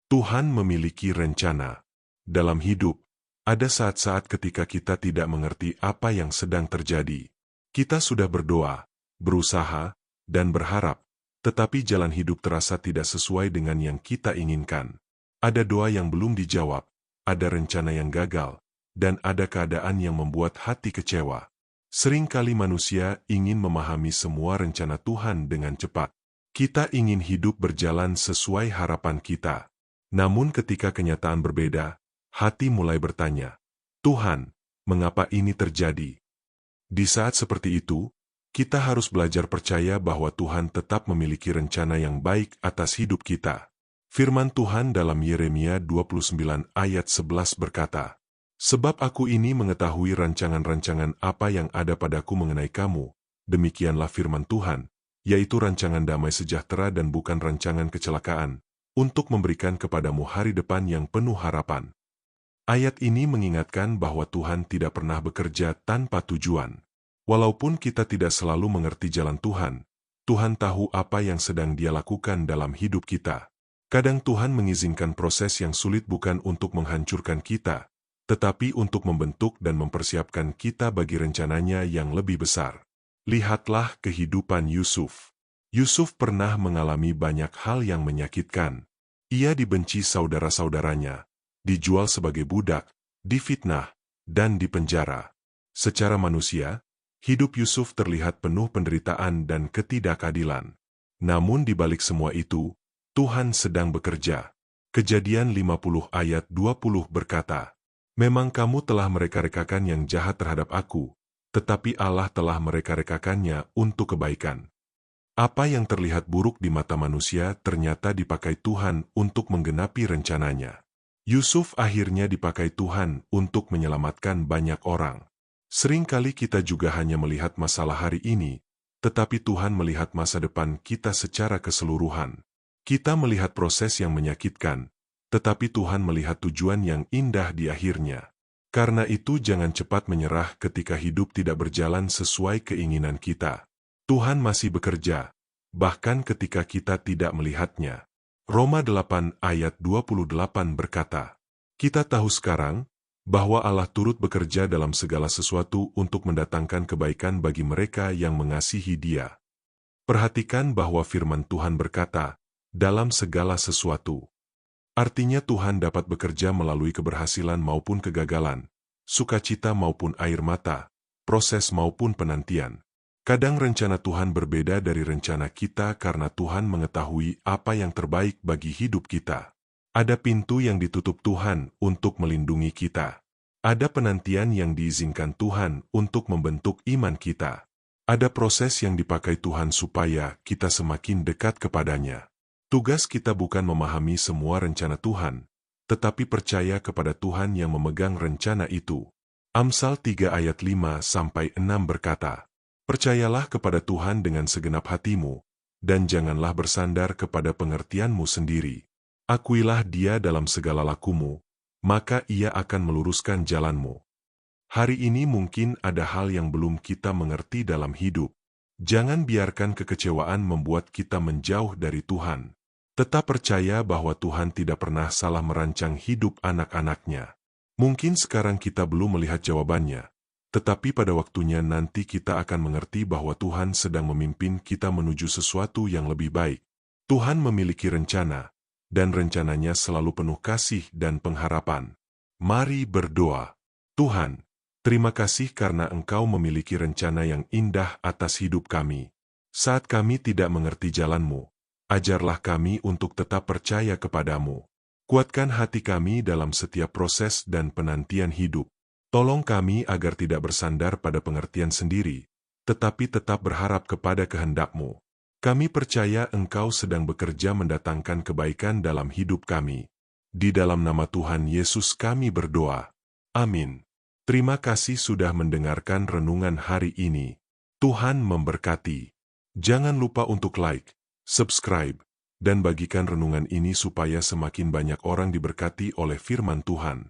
Tuhan memiliki rencana. Dalam hidup, ada saat-saat ketika kita tidak mengerti apa yang sedang terjadi. Kita sudah berdoa, berusaha, dan berharap, tetapi jalan hidup terasa tidak sesuai dengan yang kita inginkan. Ada doa yang belum dijawab, ada rencana yang gagal, dan ada keadaan yang membuat hati kecewa. Seringkali manusia ingin memahami semua rencana Tuhan dengan cepat. Kita ingin hidup berjalan sesuai harapan kita. Namun ketika kenyataan berbeda, hati mulai bertanya, Tuhan, mengapa ini terjadi? Di saat seperti itu, kita harus belajar percaya bahwa Tuhan tetap memiliki rencana yang baik atas hidup kita. Firman Tuhan dalam Yeremia 29 ayat 11 berkata, Sebab aku ini mengetahui rancangan-rancangan apa yang ada padaku mengenai kamu, demikianlah firman Tuhan, yaitu rancangan damai sejahtera dan bukan rancangan kecelakaan, untuk memberikan kepadamu hari depan yang penuh harapan. Ayat ini mengingatkan bahwa Tuhan tidak pernah bekerja tanpa tujuan. Walaupun kita tidak selalu mengerti jalan Tuhan, Tuhan tahu apa yang sedang Dia lakukan dalam hidup kita. Kadang Tuhan mengizinkan proses yang sulit bukan untuk menghancurkan kita, tetapi untuk membentuk dan mempersiapkan kita bagi rencananya yang lebih besar. Lihatlah kehidupan Yusuf. Yusuf pernah mengalami banyak hal yang menyakitkan. Ia dibenci saudara-saudaranya, dijual sebagai budak, difitnah, dan dipenjara. Secara manusia, hidup Yusuf terlihat penuh penderitaan dan ketidakadilan. Namun di balik semua itu, Tuhan sedang bekerja. Kejadian 50 ayat 20 berkata, Memang kamu telah mereka-rekakan yang jahat terhadap aku, tetapi Allah telah mereka-rekakannya untuk kebaikan. Apa yang terlihat buruk di mata manusia ternyata dipakai Tuhan untuk menggenapi rencananya. Yusuf akhirnya dipakai Tuhan untuk menyelamatkan banyak orang. Seringkali kita juga hanya melihat masalah hari ini, tetapi Tuhan melihat masa depan kita secara keseluruhan. Kita melihat proses yang menyakitkan, tetapi Tuhan melihat tujuan yang indah di akhirnya. Karena itu jangan cepat menyerah ketika hidup tidak berjalan sesuai keinginan kita. Tuhan masih bekerja, bahkan ketika kita tidak melihatnya. Roma 8 ayat 28 berkata, Kita tahu sekarang, bahwa Allah turut bekerja dalam segala sesuatu untuk mendatangkan kebaikan bagi mereka yang mengasihi Dia. Perhatikan bahwa firman Tuhan berkata, dalam segala sesuatu. Artinya Tuhan dapat bekerja melalui keberhasilan maupun kegagalan, sukacita maupun air mata, proses maupun penantian. Kadang rencana Tuhan berbeda dari rencana kita karena Tuhan mengetahui apa yang terbaik bagi hidup kita. Ada pintu yang ditutup Tuhan untuk melindungi kita. Ada penantian yang diizinkan Tuhan untuk membentuk iman kita. Ada proses yang dipakai Tuhan supaya kita semakin dekat kepadanya. Tugas kita bukan memahami semua rencana Tuhan, tetapi percaya kepada Tuhan yang memegang rencana itu. Amsal 3 ayat 5-6 berkata, Percayalah kepada Tuhan dengan segenap hatimu, dan janganlah bersandar kepada pengertianmu sendiri. Akuilah Dia dalam segala lakumu, maka Ia akan meluruskan jalanmu. Hari ini mungkin ada hal yang belum kita mengerti dalam hidup. Jangan biarkan kekecewaan membuat kita menjauh dari Tuhan. Tetap percaya bahwa Tuhan tidak pernah salah merancang hidup anak-anaknya. Mungkin sekarang kita belum melihat jawabannya, tetapi pada waktunya nanti kita akan mengerti bahwa Tuhan sedang memimpin kita menuju sesuatu yang lebih baik. Tuhan memiliki rencana, dan rencananya selalu penuh kasih dan pengharapan. Mari berdoa. Tuhan, terima kasih karena Engkau memiliki rencana yang indah atas hidup kami. Saat kami tidak mengerti jalan-Mu, ajarlah kami untuk tetap percaya kepadamu. Kuatkan hati kami dalam setiap proses dan penantian hidup. Tolong kami agar tidak bersandar pada pengertian sendiri, tetapi tetap berharap kepada kehendak-Mu. Kami percaya Engkau sedang bekerja mendatangkan kebaikan dalam hidup kami. Di dalam nama Tuhan Yesus kami berdoa. Amin. Terima kasih sudah mendengarkan renungan hari ini. Tuhan memberkati. Jangan lupa untuk like, subscribe, dan bagikan renungan ini supaya semakin banyak orang diberkati oleh firman Tuhan.